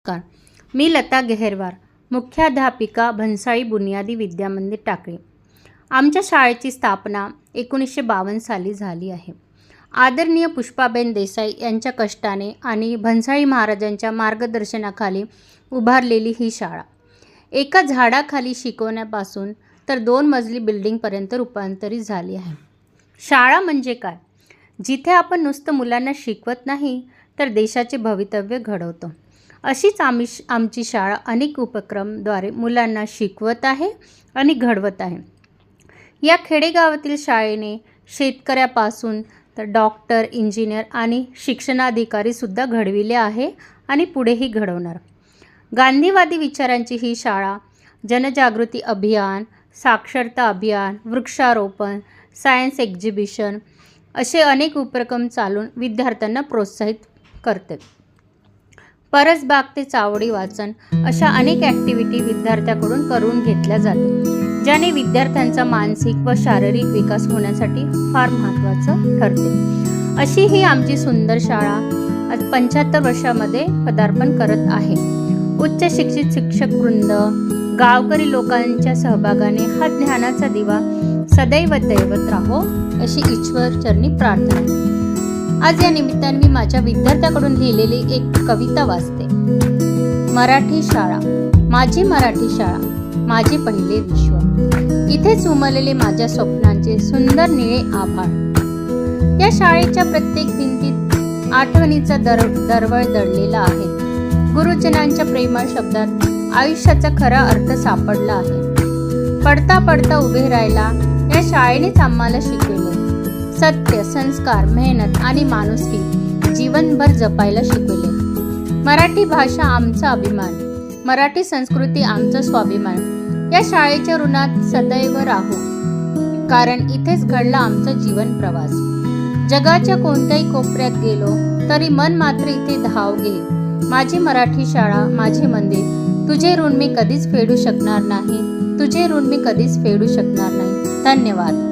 नमस्कार. मी लता गेहरवार, मुख्याध्यापिका, भन्साळी बुनियादी विद्यामंदिर टाकळी. आमच्या शाळेची स्थापना 1952 साली झाली आहे. आदरणीय पुष्पाबेन देसाई यांच्या कष्टाने आणि भन्साळी महाराजांच्या मार्गदर्शनाखाली उभारलेली ही शाळा एका झाडाखाली शिकवण्यापासून तर 2 मजली बिल्डिंगपर्यंत रूपांतरित झाली आहे. शाळा म्हणजे काय? जिथे आपण नुसतं मुलांना शिकवत नाही तर देशाचे भवितव्य घडवतो. अशीच आमची शाळा अनेक उपक्रमद्वारे मुलांना शिकवत आहे आणि घडवत आहे. या खेडेगावातील शाळेने शेतकऱ्यापासून तर डॉक्टर, इंजिनियर आणि शिक्षणाधिकारीसुद्धा घडविले आहे आणि पुढेही घडवणार. गांधीवादी विचारांची ही शाळा जनजागृती अभियान, साक्षरता अभियान, वृक्षारोपण, सायन्स एक्झिबिशन असे अनेक उपक्रम चालून विद्यार्थ्यांना प्रोत्साहित करते. परसबाग ते चावडी वाचन अशा अनेक ॲक्टिव्हिटी विद्यार्थ्याकडून करून घेतल्या जाते, ज्याने विद्यार्थ्यांचा मानसिक व शारीरिक विकास होण्यासाठी फार महत्त्वाचं ठरते. अशी ही आमची सुंदर शाळा आज 75 वर्षामध्ये पदार्पण करत आहे. उच्च शिक्षित शिक्षक वृंद, गावकरी लोकांच्या सहभागाने हा ज्ञानाचा दिवा सदैव दैवत राहो अशी ईश्वरचरणी प्रार्थना. आज या निमित्ताने मी माझ्या विद्यार्थ्याकडून लिहिलेली एक कविता वाचते. मराठी शाळा, माझी मराठी शाळा, माझे पहिले विश्व. इथेच उमललेले माझ्या स्वप्नांचे सुंदर निळे आभाळ. या शाळेच्या प्रत्येक भिंतीत आठवणीचा दरवळ दडलेला आहे. गुरुजनांच्या प्रेमळ शब्दात आयुष्याचा खरा अर्थ सापडला आहे. पडता पडता उभे राहायला या शाळेनेच आम्हाला शिकवले. सत्य, संस्कार, मेहनत आणि माणुसकी जीवनभर जपायला शिकवले. मराठी भाषा आमचा अभिमान, मराठी संस्कृती आमचा स्वाभिमान. या शाळेच्या ऋणात सदैव राहू, कारण इथेच घडला आमचा जीवन प्रवास. जगाच्या कोणत्याही कोपऱ्यात गेलो तरी मन मात्र इथे धाव घे. माझी मराठी शाळा, माझे मंदिर, तुझे ऋण मी कधीच फेडू शकणार नाही, तुझे ऋण मी कधीच फेडू शकणार नाही. धन्यवाद.